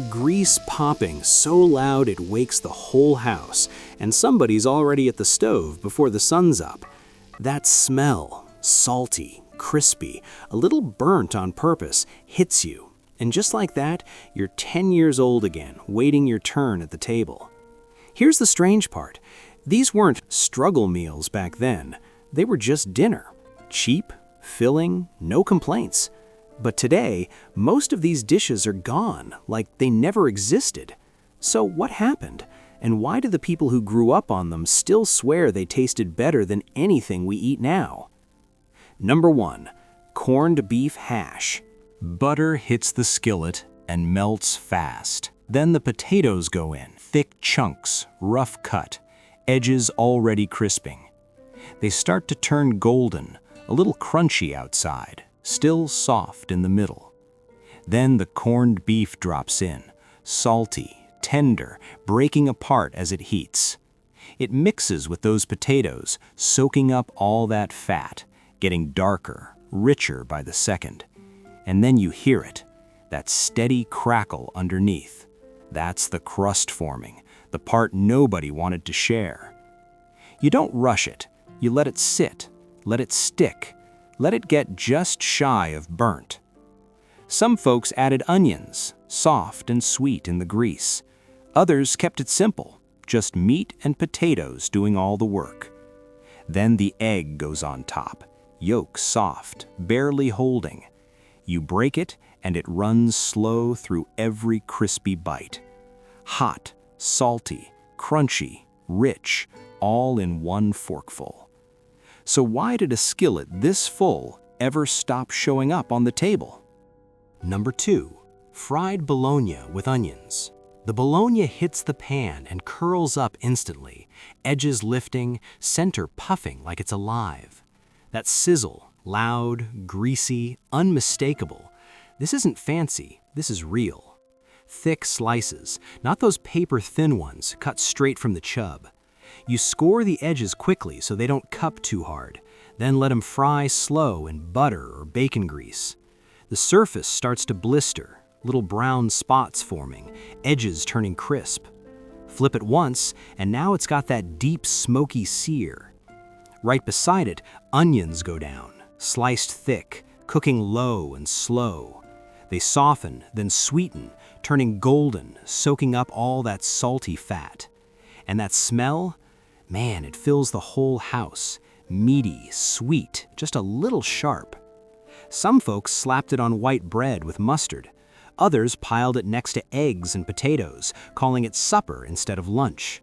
Grease popping so loud it wakes the whole house, and somebody's already at the stove before the sun's up. That smell, salty, crispy, a little burnt on purpose, hits you. And just like that, you're 10 years old again, waiting your turn at the table. Here's the strange part. These weren't struggle meals back then. They were just dinner. Cheap, filling, no complaints. But today, most of these dishes are gone, like they never existed. So what happened? And why do the people who grew up on them still swear they tasted better than anything we eat now? Number 1. Corned beef hash. Butter hits the skillet and melts fast. Then the potatoes go in, thick chunks, rough cut, edges already crisping. They start to turn golden, a little crunchy outside, still soft in the middle. Then the corned beef drops in, salty, tender, breaking apart as it heats. It mixes with those potatoes, soaking up all that fat, getting darker, richer by the second. And then you hear it, that steady crackle underneath. That's the crust forming, the part nobody wanted to share. You don't rush it. You let it sit, let it stick, let it get just shy of burnt. Some folks added onions, soft and sweet in the grease. Others kept it simple, just meat and potatoes doing all the work. Then the egg goes on top, yolk soft, barely holding. You break it, and it runs slow through every crispy bite. Hot, salty, crunchy, rich, all in one forkful. So why did a skillet this full ever stop showing up on the table? Number 2. Fried bologna with onions. The bologna hits the pan and curls up instantly, edges lifting, center puffing like it's alive. That sizzle, loud, greasy, unmistakable. This isn't fancy, this is real. Thick slices, not those paper-thin ones cut straight from the chub. You score the edges quickly so they don't cup too hard, then let them fry slow in butter or bacon grease. The surface starts to blister, little brown spots forming, edges turning crisp. Flip it once, and now it's got that deep smoky sear. Right beside it, onions go down, sliced thick, cooking low and slow. They soften, then sweeten, turning golden, soaking up all that salty fat. And that smell? Man, it fills the whole house. Meaty, sweet, just a little sharp. Some folks slapped it on white bread with mustard. Others piled it next to eggs and potatoes, calling it supper instead of lunch.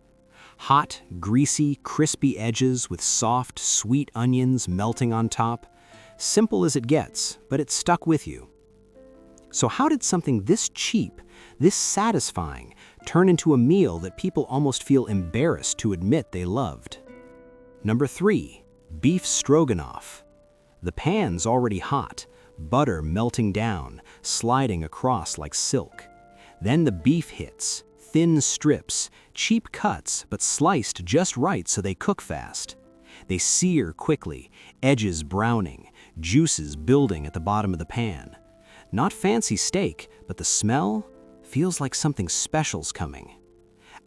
Hot, greasy, crispy edges with soft, sweet onions melting on top. Simple as it gets, but it stuck with you. So how did something this cheap, this satisfying, turn into a meal that people almost feel embarrassed to admit they loved? Number 3. Beef stroganoff. The pan's already hot, butter melting down, sliding across like silk. Then the beef hits, thin strips, cheap cuts, but sliced just right so they cook fast. They sear quickly, edges browning, juices building at the bottom of the pan. Not fancy steak, but the smell feels like something special's coming.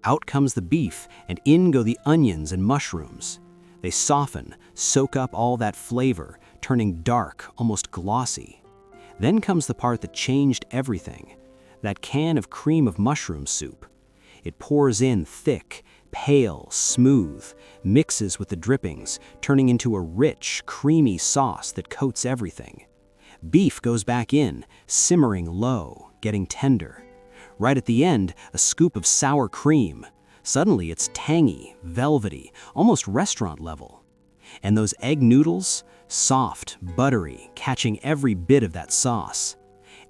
Out comes the beef, and in go the onions and mushrooms. They soften, soak up all that flavor, turning dark, almost glossy. Then comes the part that changed everything, that can of cream of mushroom soup. It pours in thick, pale, smooth, mixes with the drippings, turning into a rich, creamy sauce that coats everything. Beef goes back in, simmering low, getting tender. Right at the end, a scoop of sour cream. Suddenly it's tangy, velvety, almost restaurant level. And those egg noodles, soft, buttery, catching every bit of that sauce.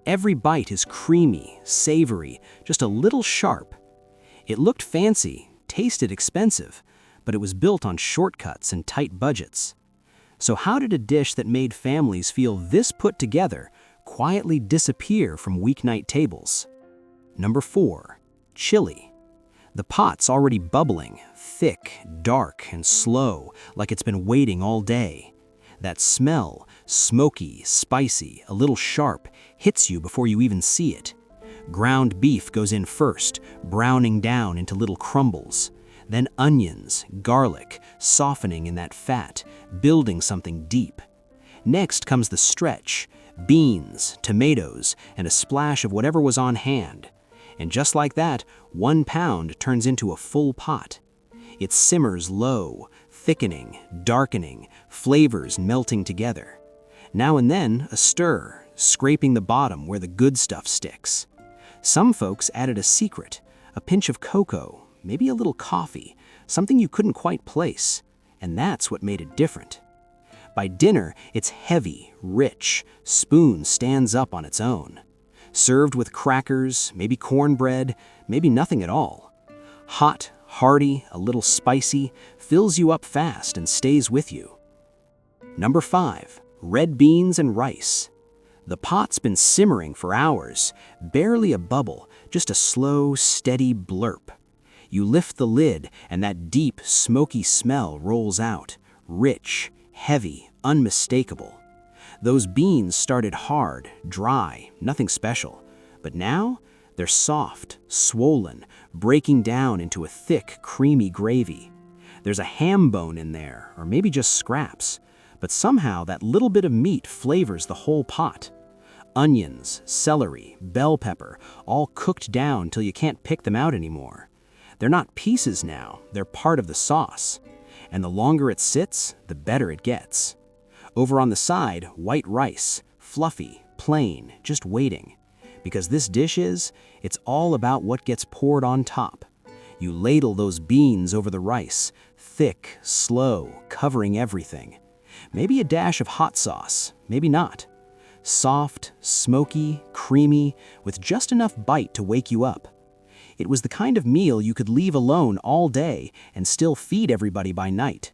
Every bite is creamy, savory, just a little sharp. It looked fancy, tasted expensive, but it was built on shortcuts and tight budgets. So how did a dish that made families feel this put together quietly disappear from weeknight tables? Number 4. Chili. The pot's already bubbling, thick, dark, and slow, like it's been waiting all day. That smell, smoky, spicy, a little sharp, hits you before you even see it. Ground beef goes in first, browning down into little crumbles. Then onions, garlic, softening in that fat, building something deep. Next comes the stretch, beans, tomatoes, and a splash of whatever was on hand. And just like that, 1 pound turns into a full pot. It simmers low, thickening, darkening, flavors melting together. Now and then, a stir, scraping the bottom where the good stuff sticks. Some folks added a secret, a pinch of cocoa, maybe a little coffee, something you couldn't quite place, and that's what made it different. By dinner, it's heavy, rich, spoon stands up on its own. Served with crackers, maybe cornbread, maybe nothing at all. Hot, hearty, a little spicy, fills you up fast and stays with you. Number 5, red beans and rice. The pot's been simmering for hours, barely a bubble, just a slow, steady blurp. You lift the lid and that deep, smoky smell rolls out, rich, heavy, unmistakable. Those beans started hard, dry, nothing special, but now they're soft, swollen, breaking down into a thick, creamy gravy. There's a ham bone in there, or maybe just scraps, but somehow that little bit of meat flavors the whole pot. Onions, celery, bell pepper, all cooked down till you can't pick them out anymore. They're not pieces now, they're part of the sauce. And the longer it sits, the better it gets. Over on the side, white rice, fluffy, plain, just waiting. Because this dish it's all about what gets poured on top. You ladle those beans over the rice, thick, slow, covering everything. Maybe a dash of hot sauce, maybe not. Soft, smoky, creamy, with just enough bite to wake you up. It was the kind of meal you could leave alone all day and still feed everybody by night.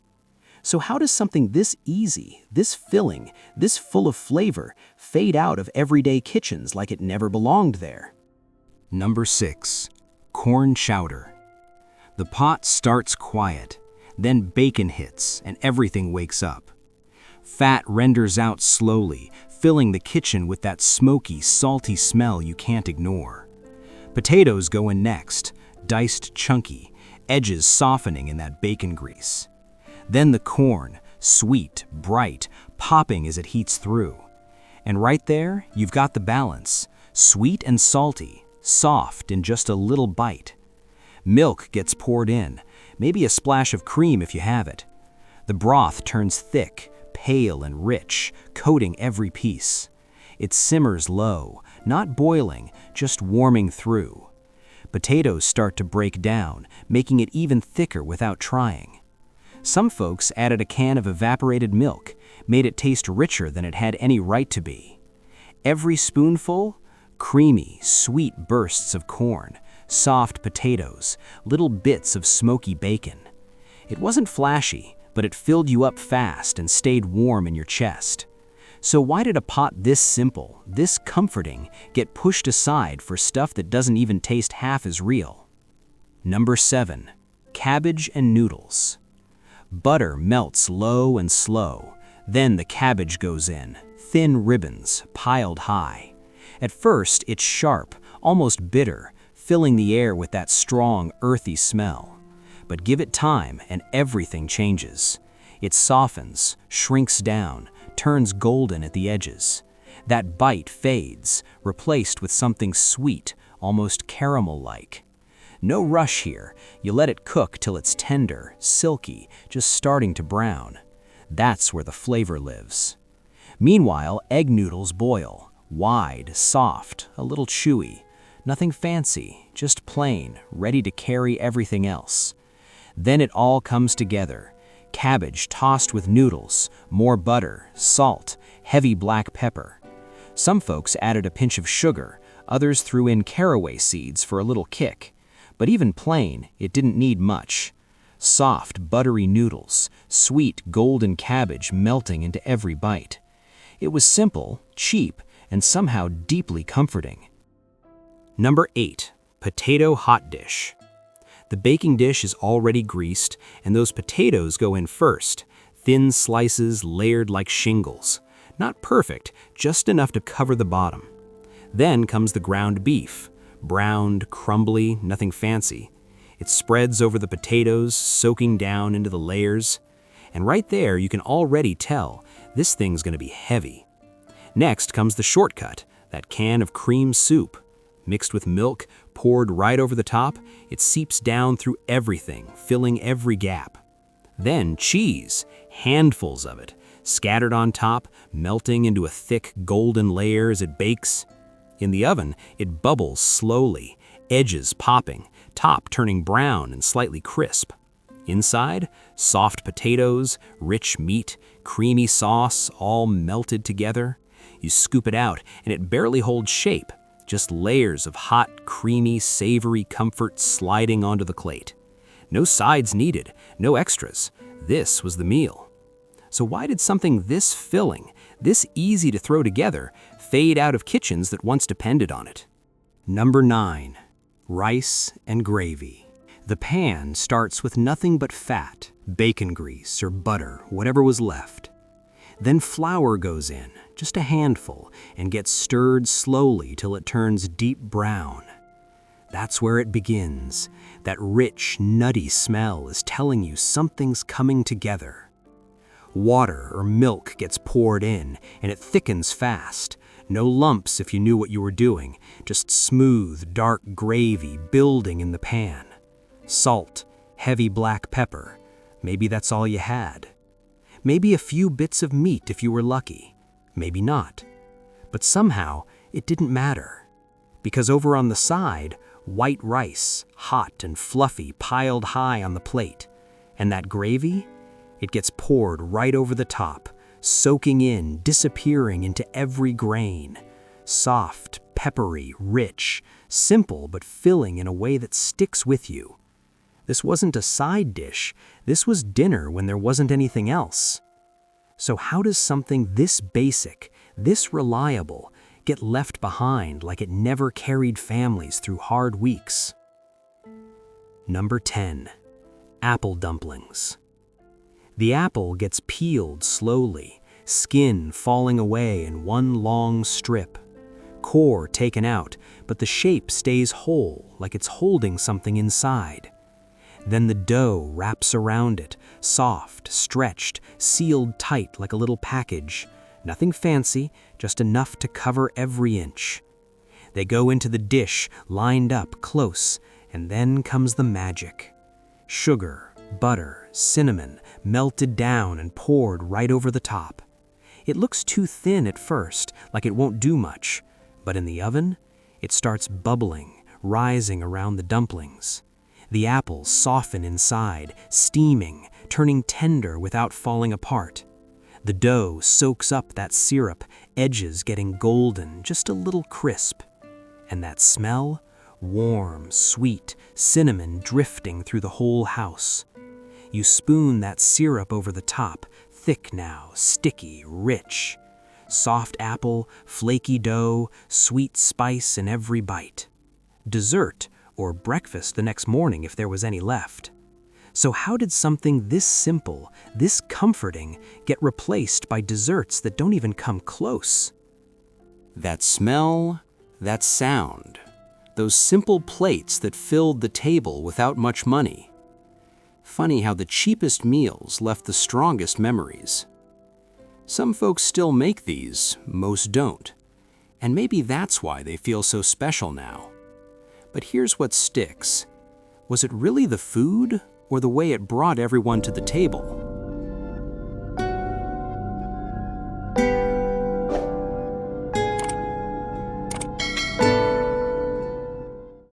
So how does something this easy, this filling, this full of flavor fade out of everyday kitchens like it never belonged there? Number 6, corn chowder. The pot starts quiet, then bacon hits and everything wakes up. Fat renders out slowly, filling the kitchen with that smoky, salty smell you can't ignore. Potatoes go in next, diced chunky, edges softening in that bacon grease. Then the corn, sweet, bright, popping as it heats through. And right there, you've got the balance, sweet and salty, soft in just a little bite. Milk gets poured in, maybe a splash of cream if you have it. The broth turns thick, pale and rich, coating every piece. It simmers low, not boiling, just warming through. Potatoes start to break down, making it even thicker without trying. Some folks added a can of evaporated milk, made it taste richer than it had any right to be. Every spoonful, creamy, sweet bursts of corn, soft potatoes, little bits of smoky bacon. It wasn't flashy, but it filled you up fast and stayed warm in your chest. So why did a pot this simple, this comforting, get pushed aside for stuff that doesn't even taste half as real? Number 7, cabbage and noodles. Butter melts low and slow, then the cabbage goes in, thin ribbons, piled high. At first, it's sharp, almost bitter, filling the air with that strong, earthy smell. But give it time and everything changes. It softens, shrinks down, turns golden at the edges. That bite fades, replaced with something sweet, almost caramel-like. No rush here. You let it cook till it's tender, silky, just starting to brown. That's where the flavor lives. Meanwhile, egg noodles boil, wide, soft, a little chewy. Nothing fancy, just plain, ready to carry everything else. Then it all comes together. Cabbage tossed with noodles, more butter, salt, heavy black pepper. Some folks added a pinch of sugar, others threw in caraway seeds for a little kick. But even plain, it didn't need much. Soft, buttery noodles, sweet, golden cabbage melting into every bite. It was simple, cheap, and somehow deeply comforting. Number 8, potato hot dish. The baking dish is already greased, and those potatoes go in first, thin slices layered like shingles. Not perfect, just enough to cover the bottom. Then comes the ground beef, browned, crumbly, nothing fancy. It spreads over the potatoes, soaking down into the layers. And right there, you can already tell this thing's gonna be heavy. Next comes the shortcut, that can of cream soup. Mixed with milk, poured right over the top, it seeps down through everything, filling every gap. Then cheese, handfuls of it, scattered on top, melting into a thick golden layer as it bakes. In the oven, it bubbles slowly, edges popping, top turning brown and slightly crisp. Inside, soft potatoes, rich meat, creamy sauce, all melted together. You scoop it out, and it barely holds shape, just layers of hot, creamy, savory comfort sliding onto the plate. No sides needed, no extras. This was the meal. So why did something this filling, this easy to throw together, fade out of kitchens that once depended on it? Number 9. Rice and gravy. The pan starts with nothing but fat, bacon grease or butter, whatever was left. Then flour goes in, just a handful, and gets stirred slowly till it turns deep brown. That's where it begins. That rich, nutty smell is telling you something's coming together. Water or milk gets poured in, and it thickens fast. No lumps if you knew what you were doing, just smooth, dark gravy building in the pan. Salt, heavy black pepper. Maybe that's all you had. Maybe a few bits of meat if you were lucky. Maybe not. But somehow, it didn't matter. Because over on the side, white rice, hot and fluffy, piled high on the plate. And that gravy? It gets poured right over the top, soaking in, disappearing into every grain. Soft, peppery, rich, simple but filling in a way that sticks with you. This wasn't a side dish, this was dinner when there wasn't anything else. So how does something this basic, this reliable, get left behind like it never carried families through hard weeks? Number 10. Apple dumplings. The apple gets peeled slowly, skin falling away in one long strip. Core taken out, but the shape stays whole, like it's holding something inside. Then the dough wraps around it, soft, stretched, sealed tight like a little package. Nothing fancy, just enough to cover every inch. They go into the dish, lined up close, and then comes the magic. Sugar, butter, cinnamon, melted down and poured right over the top. It looks too thin at first, like it won't do much, but in the oven, it starts bubbling, rising around the dumplings. The apples soften inside, steaming, turning tender without falling apart. The dough soaks up that syrup, edges getting golden, just a little crisp. And that smell? Warm, sweet, cinnamon drifting through the whole house. You spoon that syrup over the top, thick now, sticky, rich. Soft apple, flaky dough, sweet spice in every bite. Dessert, or breakfast the next morning if there was any left. So how did something this simple, this comforting, get replaced by desserts that don't even come close? That smell, that sound, those simple plates that filled the table without much money. Funny how the cheapest meals left the strongest memories. Some folks still make these, most don't. And maybe that's why they feel so special now. But here's what sticks. Was it really the food or the way it brought everyone to the table?